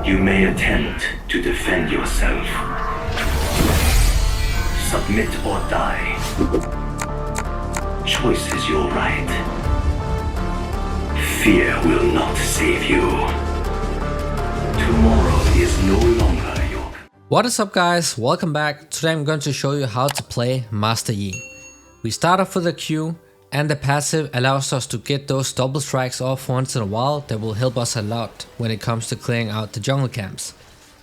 You may attempt to defend yourself. Submit or die. Choice is your right. Fear will not save you. Tomorrow is no longer your... What is up guys, welcome back. Today I'm going to show you how to play Master Yi. We start off with a Q, and the passive allows us to get those double strikes off once in a while that will help us a lot when it comes to clearing out the jungle camps.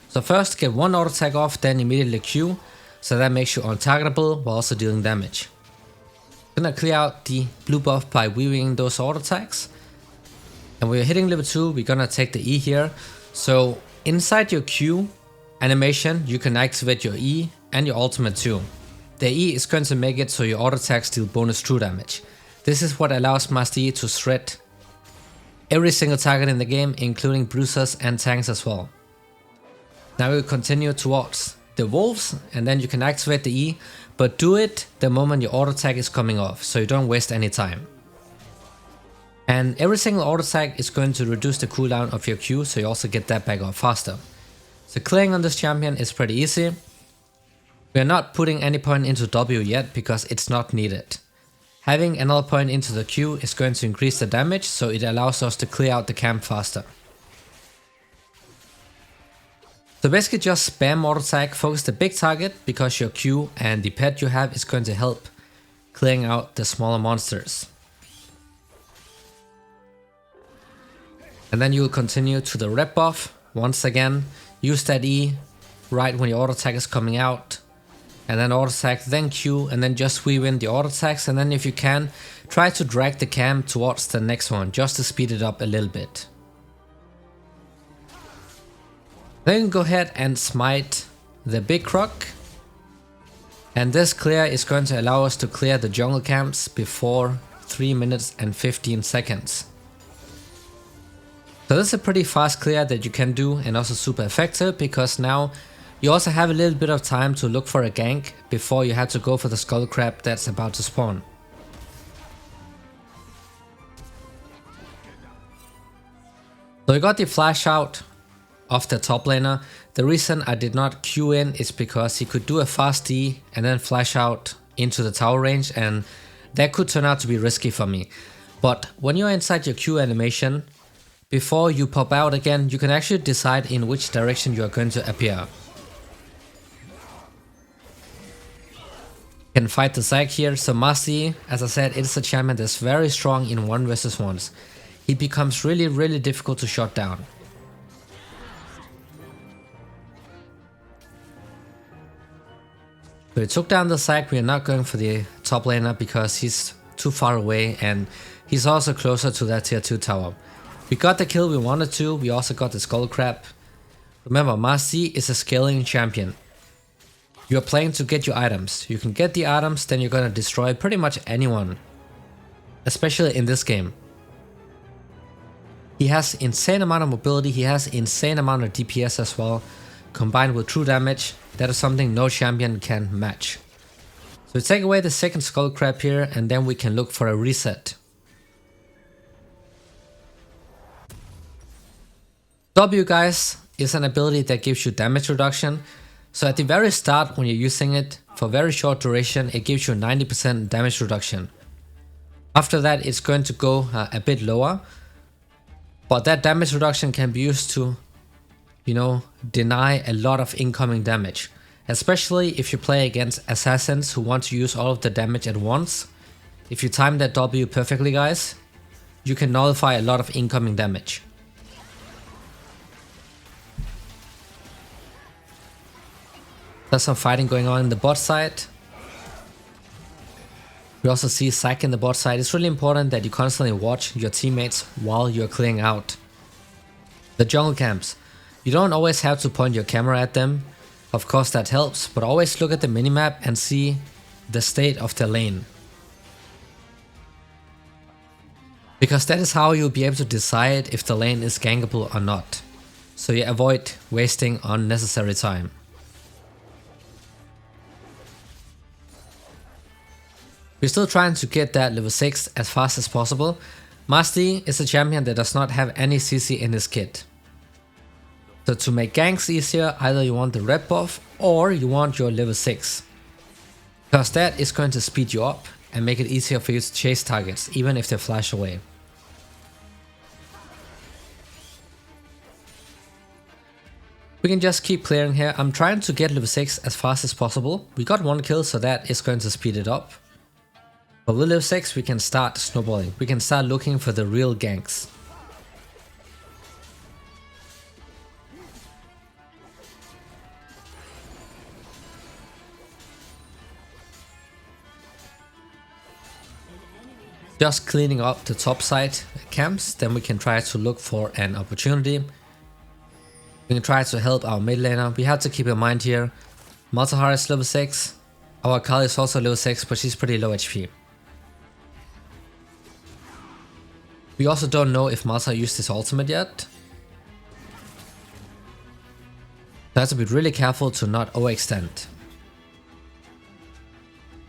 So first get one auto attack off, then immediately Q, so that makes you untargetable while also dealing damage. Gonna clear out the blue buff by weaving those auto attacks. And when you're hitting level 2, we're gonna take the E here. So inside your Q animation, you can activate your E and your ultimate too. The E is going to make it so your auto attacks deal bonus true damage. This is what allows Master Yi to shred every single target in the game, including bruisers and tanks as well. Now we'll continue towards the wolves, and then you can activate the E, but do it the moment your auto attack is coming off, so you don't waste any time. And every single auto attack is going to reduce the cooldown of your Q, so you also get that back off faster. So clearing on this champion is pretty easy. We are not putting any point into W yet because it's not needed. Having another point into the Q is going to increase the damage, so it allows us to clear out the camp faster. So basically just spam auto attack, focus the big target because your Q and the pet you have is going to help clearing out the smaller monsters. And then you will continue to the red buff. Once again, use that E right when your auto attack is coming out. And then auto attack, then Q, and then just weave in the auto attacks, and then if you can, try to drag the cam towards the next one, just to speed it up a little bit. Then go ahead and smite the big croc. And this clear is going to allow us to clear the jungle camps before 3 minutes and 15 seconds. So this is a pretty fast clear that you can do, and also super effective, because now you also have a little bit of time to look for a gank before you have to go for the skull crab that's about to spawn. So you got the flash out of the top laner. The reason I did not Q in is because he could do a fast D and then flash out into the tower range, and that could turn out to be risky for me. But when you're inside your Q animation, before you pop out again, you can actually decide in which direction you are going to appear. Can fight the Zac here. So Master Yi, as I said, it is a champion that's very strong in 1 vs 1s. He becomes really difficult to shut down. So we took down the Zac. We are not going for the top laner because he's too far away, and he's also closer to that tier 2 tower. We got the kill we wanted to. We also got the skull crab. Remember, Master Yi is a scaling champion. You're playing to get your items. You can get the items, then you're gonna destroy pretty much anyone. Especially in this game. He has insane amount of mobility, he has insane amount of DPS as well. Combined with true damage, that is something no champion can match. So we take away the second skull crab here, and then we can look for a reset. W, guys, is an ability that gives you damage reduction. So at the very start, when you're using it for very short duration, it gives you 90% damage reduction. After that, it's going to go a bit lower, but that damage reduction can be used to, deny a lot of incoming damage. Especially if you play against assassins who want to use all of the damage at once. If you time that W perfectly, guys, you can nullify a lot of incoming damage. There's some fighting going on in the bot side. We also see Zac in the bot side. It's really important that you constantly watch your teammates while you're clearing out the jungle camps. You don't always have to point your camera at them. Of course that helps, but always look at the minimap and see the state of the lane. Because that is how you'll be able to decide if the lane is gankable or not. So you avoid wasting unnecessary time. We're still trying to get that level 6 as fast as possible. Master Yi is a champion that does not have any CC in his kit. So to make ganks easier, either you want the red buff or you want your level 6. Because that is going to speed you up and make it easier for you to chase targets, even if they flash away. We can just keep clearing here. I'm trying to get level 6 as fast as possible. We got 1 kill, so that is going to speed it up. But with level 6 we can start snowballing. We can start looking for the real ganks. Just cleaning up the top side camps, then we can try to look for an opportunity. We can try to help our mid laner. We have to keep in mind here, Malzahar is level 6, our Akali is also level 6, but she's pretty low HP. We also don't know if Malzahar used his ultimate yet. So have to be really careful to not overextend.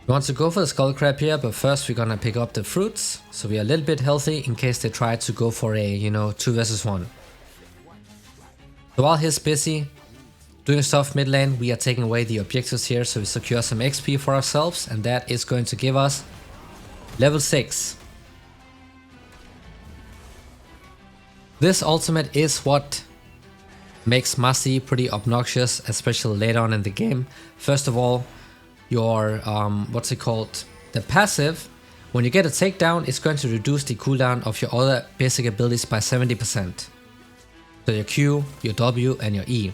We want to go for the skull crab here, but first we're gonna pick up the fruits, so we are a little bit healthy in case they try to go for a, 2 versus 1. So while he's busy doing stuff mid lane, we are taking away the objectives here, so we secure some XP for ourselves, and that is going to give us level 6. This ultimate is what makes Master Yi pretty obnoxious, especially later on in the game. First of all, your, the passive, when you get a takedown, it's going to reduce the cooldown of your other basic abilities by 70%. So your Q, your W and your E.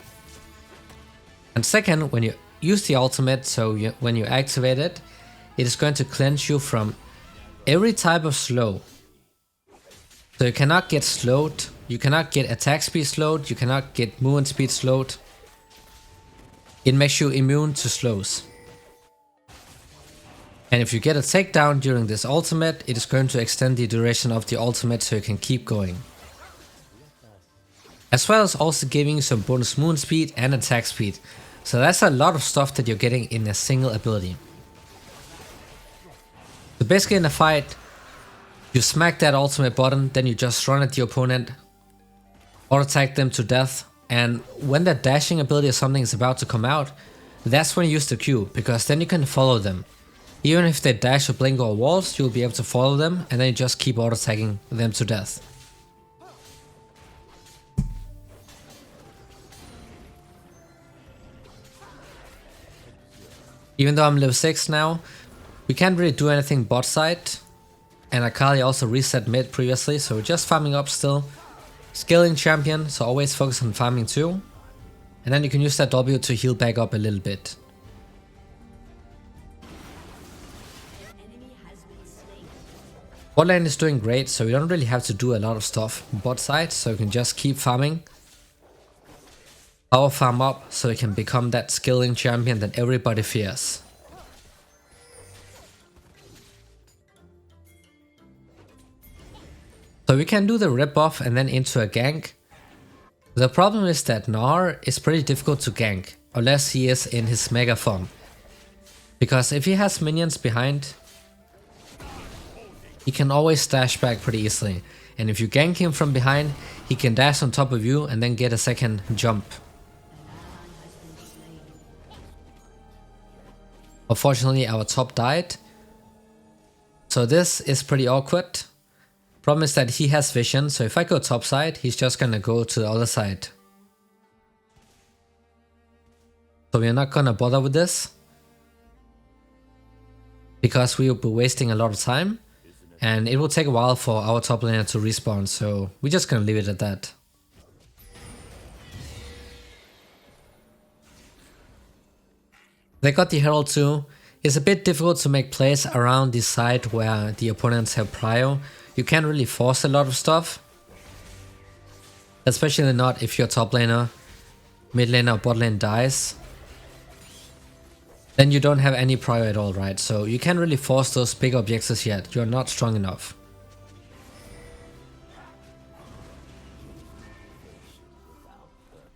And second, when you use the ultimate, when you activate it, it is going to cleanse you from every type of slow. So you cannot get slowed, you cannot get attack speed slowed, you cannot get movement speed slowed. It makes you immune to slows. And if you get a takedown during this ultimate, it is going to extend the duration of the ultimate so you can keep going. As well as also giving you some bonus movement speed and attack speed. So that's a lot of stuff that you're getting in a single ability. So basically in a fight, you smack that ultimate button, then you just run at the opponent, auto attack them to death, and when that dashing ability or something is about to come out, that's when you use the Q, because then you can follow them. Even if they dash or blink or walls, you'll be able to follow them, and then you just keep auto attacking them to death. Even though I'm level 6 now, we can't really do anything bot side. And Akali also reset mid previously, so we're just farming up still. Scaling champion, so always focus on farming too. And then you can use that W to heal back up a little bit. Bot lane is doing great, so we don't really have to do a lot of stuff bot side, so you can just keep farming. Power farm up, so you can become that scaling champion that everybody fears. So we can do the red buff and then into a gank. The problem is that Gnar is pretty difficult to gank, unless he is in his mega form. Because if he has minions behind, he can always dash back pretty easily. And if you gank him from behind, he can dash on top of you and then get a second jump. Unfortunately, our top died. So this is pretty awkward. Problem is that he has vision, so if I go top side, he's just gonna go to the other side. So we're not gonna bother with this, because we will be wasting a lot of time, and it will take a while for our top laner to respawn, so we're just gonna leave it at that. They got the Herald too. It's a bit difficult to make plays around the side where the opponents have prio. You can't really force a lot of stuff. Especially not if your top laner, mid laner or bot lane dies. Then you don't have any prio at all, right? So you can't really force those big objectives yet. You're not strong enough.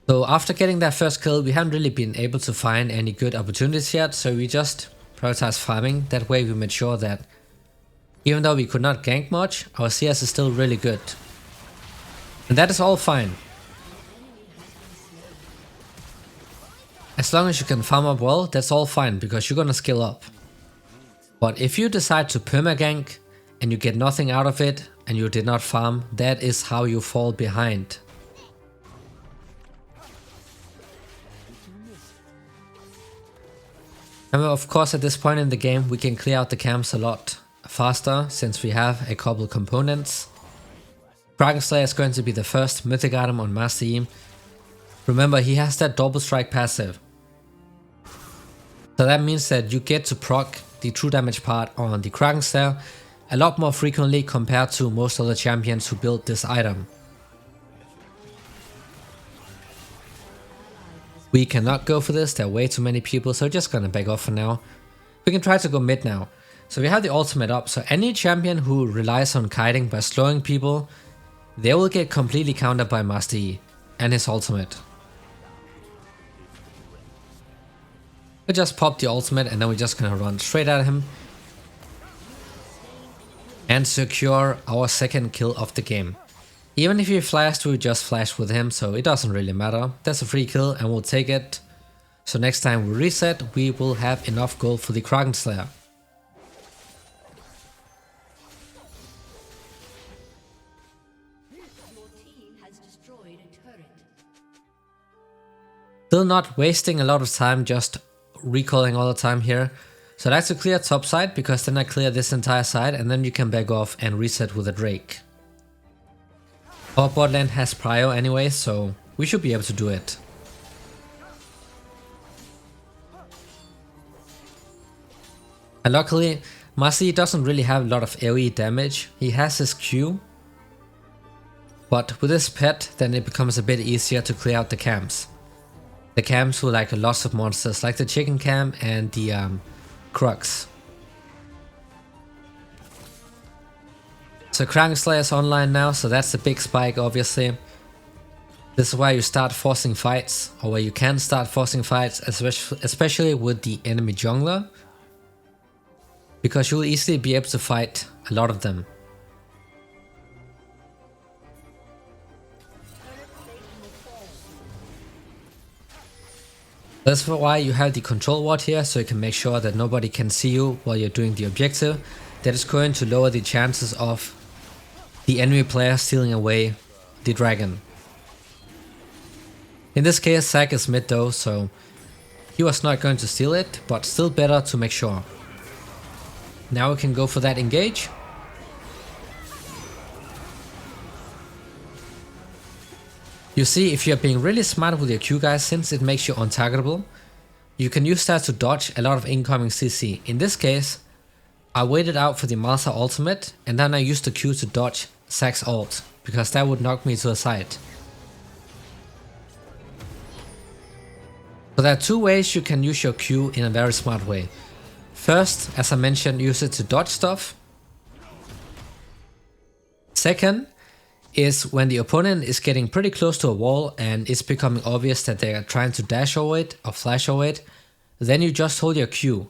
So after getting that first kill, we haven't really been able to find any good opportunities yet. So we just prioritize farming. That way we made sure that even though we could not gank much, our CS is still really good. And that is all fine. As long as you can farm up well, that's all fine because you're gonna skill up. But if you decide to permagank and you get nothing out of it and you did not farm, that is how you fall behind. And of course at this point in the game we can clear out the camps a lot faster since we have a couple components. Kraken Slayer is going to be the first mythic item on Master Yi. Remember, he has that double strike passive. So that means that you get to proc the true damage part on the Kraken Slayer a lot more frequently compared to most other champions who build this item. We cannot go for this, there are way too many people, so we're just gonna back off for now. We can try to go mid now. So we have the ultimate up, so any champion who relies on kiting by slowing people, they will get completely countered by Master Yi and his ultimate. We just pop the ultimate and then we're just gonna run straight at him and secure our second kill of the game. Even if he flashed, we just flashed with him, so it doesn't really matter. That's a free kill and we'll take it. So next time we reset, we will have enough gold for the Kraken Slayer. Still not wasting a lot of time just recalling all the time here. So I like to clear top side because then I clear this entire side and then you can back off and reset with a Drake. Our bot lane has prio anyway, so we should be able to do it. And luckily, Master Yi doesn't really have a lot of AoE damage. He has his Q, but with his pet, then it becomes a bit easier to clear out the camps. The camps with like lots of monsters, like the chicken camp and the Crux. So Kraken Slayer is online now, so that's a big spike obviously. This is where you start forcing fights, or where you can start forcing fights, especially with the enemy jungler. Because you'll easily be able to fight a lot of them. That's why you have the control ward here, so you can make sure that nobody can see you while you're doing the objective. That is going to lower the chances of the enemy player stealing away the dragon. In this case, Zac is mid though, so he was not going to steal it, but still better to make sure. Now we can go for that engage. You see, if you're being really smart with your Q guys, since it makes you untargetable, you can use that to dodge a lot of incoming CC. In this case, I waited out for the Malsa ultimate and then I used the Q to dodge Zac's ult, because that would knock me to the side. So there are two ways you can use your Q in a very smart way. First, as I mentioned, use it to dodge stuff. Second is when the opponent is getting pretty close to a wall and it's becoming obvious that they are trying to dash over it or flash over it, then you just hold your Q.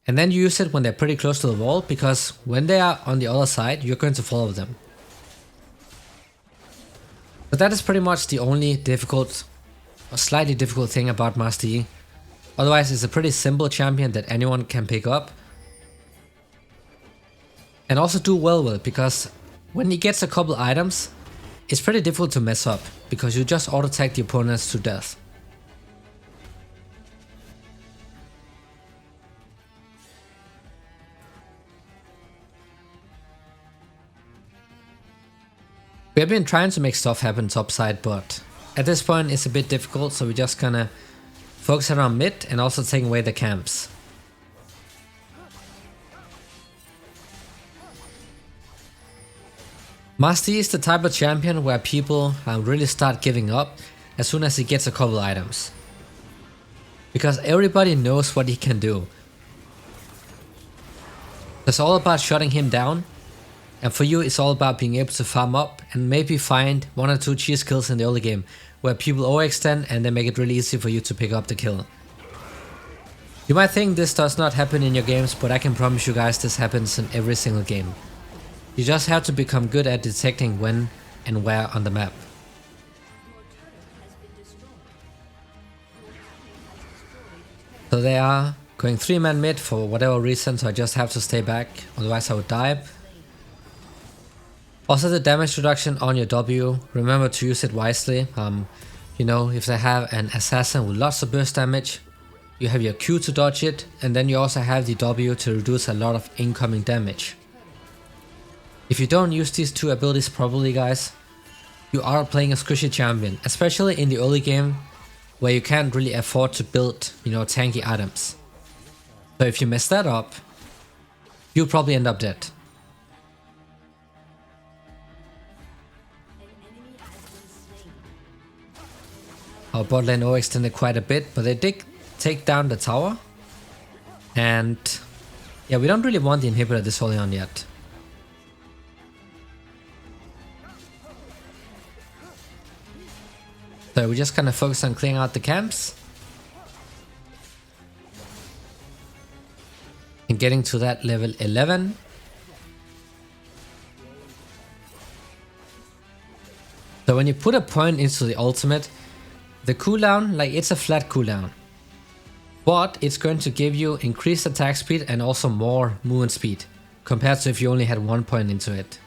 And then you use it when they're pretty close to the wall, because when they are on the other side, you're going to follow them. But that is pretty much the only difficult or slightly difficult thing about Master Yi. Otherwise, it's a pretty simple champion that anyone can pick up. And also do well with, because when he gets a couple items, it's pretty difficult to mess up, because you just auto-tag the opponents to death. We have been trying to make stuff happen topside, but at this point it's a bit difficult, so we're just gonna focus around mid and also taking away the camps. Master Yi is the type of champion where people really start giving up as soon as he gets a couple items. Because everybody knows what he can do. It's all about shutting him down, and for you it's all about being able to farm up and maybe find 1 or 2 cheese kills in the early game where people overextend and they make it really easy for you to pick up the kill. You might think this does not happen in your games, but I can promise you guys this happens in every single game. You just have to become good at detecting when and where on the map. So they are going 3-man mid for whatever reason, so I just have to stay back, otherwise I would die. Also the damage reduction on your W, remember to use it wisely. You know, if they have an assassin with lots of burst damage, you have your Q to dodge it, and then you also have the W to reduce a lot of incoming damage. If you don't use these two abilities properly, guys, you are playing a squishy champion, especially in the early game where you can't really afford to build, you know, tanky items. So if you mess that up, you'll probably end up dead. Our bot lane overextended quite a bit, but they did take down the tower. And yeah, we don't really want the inhibitor this early on yet. So we just kind of focus on clearing out the camps. And getting to that level 11. So when you put a point into the ultimate, the cooldown, like it's a flat cooldown. But it's going to give you increased attack speed and also more movement speed. Compared to if you only had 1 point into it.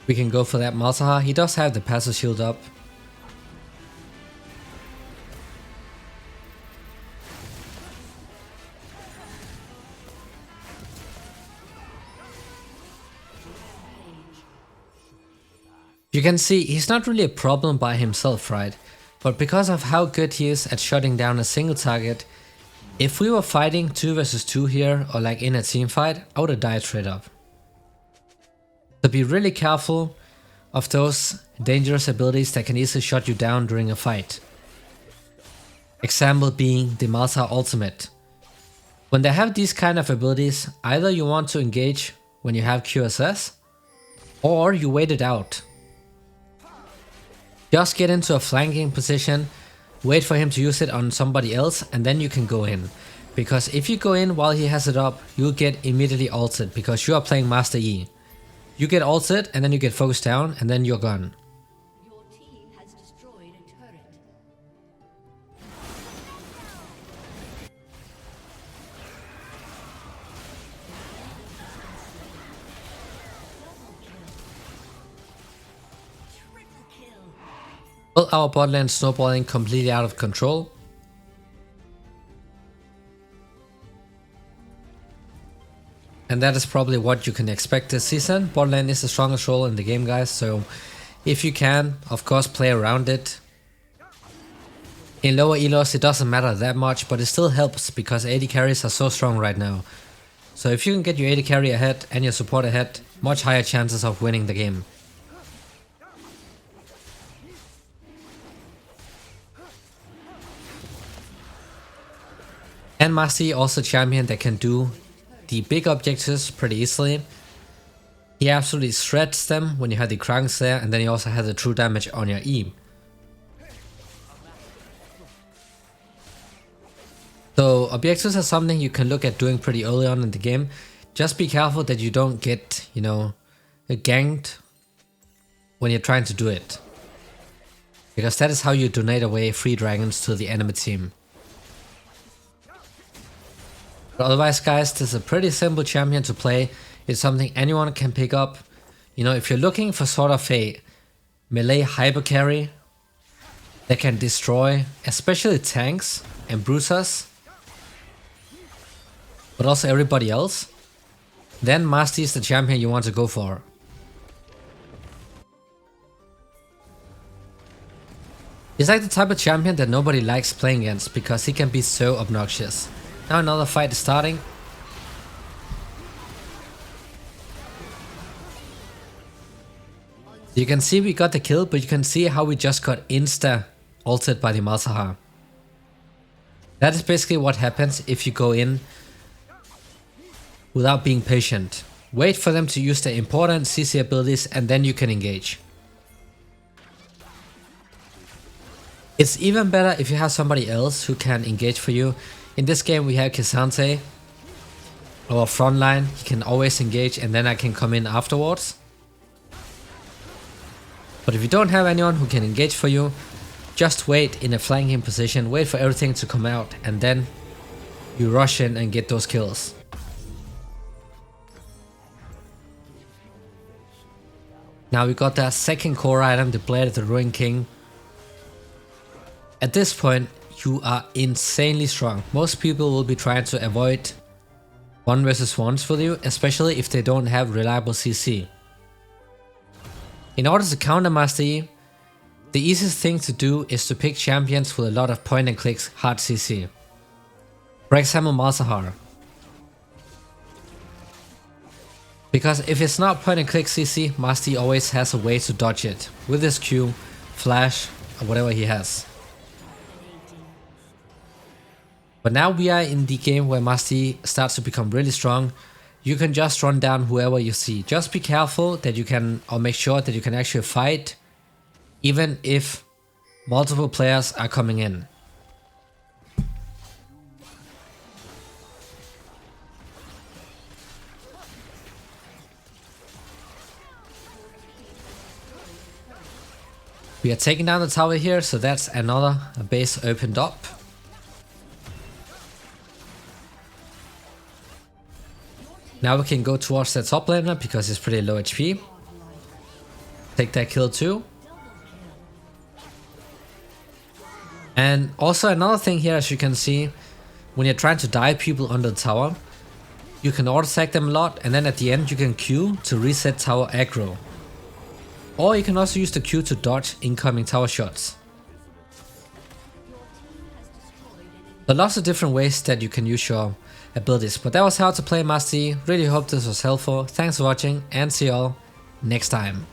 We can go for that Malzahar. He does have the passive shield up. You can see he's not really a problem by himself, right? But because of how good he is at shutting down a single target, if we were fighting 2 versus 2 here, or like in a team fight, I would have died straight up. So be really careful of those dangerous abilities that can easily shut you down during a fight. Example being the Malzahar ultimate. When they have these kind of abilities, either you want to engage when you have QSS, or you wait it out. Just get into a flanking position, wait for him to use it on somebody else, and then you can go in. Because if you go in while he has it up, you'll get immediately ulted because you are playing Master Yi. You get ulted and then you get focused down and then you're gone. Your team has destroyed a turret. Triple kill. Well, our bot lane snowballing completely out of control. And that is probably what you can expect this season. Bot lane is the strongest role in the game, guys, so if you can, of course, play around it. In lower elos it doesn't matter that much, but it still helps because AD carries are so strong right now. So if you can get your AD carry ahead and your support ahead, much higher chances of winning the game. And Master Yi also a champion that can do the big objectives pretty easily. He absolutely shreds them when you have the Krangs there, and then he also has the true damage on your E. So objectives are something you can look at doing pretty early on in the game. Just be careful that you don't get, you know, ganked when you're trying to do it. Because that is how you donate away free dragons to the enemy team. But otherwise, guys, this is a pretty simple champion to play. It's something anyone can pick up. You know, if you're looking for sort of a melee hyper carry that can destroy especially tanks and bruisers, but also everybody else, then Master Yi is the champion you want to go for. He's like the type of champion that nobody likes playing against because he can be so obnoxious. Now another fight is starting. You can see we got the kill, but you can see how we just got insta ulted by the Malzahar. That is basically what happens if you go in without being patient. Wait for them to use their important CC abilities and then you can engage. It's even better if you have somebody else who can engage for you. In this game we have K'Sante, our frontline. He can always engage and then I can come in afterwards. But if you don't have anyone who can engage for you, just wait in a flanking position, wait for everything to come out, and then you rush in and get those kills. Now we got that second core item, the Blade of the Ruined King. At this point, you are insanely strong. Most people will be trying to avoid 1 versus 1s with you, especially if they don't have reliable CC. In order to counter Master Yi, the easiest thing to do is to pick champions with a lot of point and clicks hard CC. For example, Malzahar. Because if it's not point and click CC, Master Yi always has a way to dodge it with his Q, flash, or whatever he has. But now we are in the game where Master Yi starts to become really strong. You can just run down whoever you see. Just be careful that you can, or make sure that you can actually fight, even if multiple players are coming in. We are taking down the tower here, so that's another base opened up. Now we can go towards the top laner because it's pretty low HP. Take that kill too. And also another thing here, as you can see, when you're trying to dive people under the tower, you can auto attack them a lot, and then at the end you can Q to reset tower aggro. Or you can also use the Q to dodge incoming tower shots. There are lots of different ways that you can use your abilities, but that was how to play Master Yi. Really hope this was helpful. Thanks for watching and see you all next time.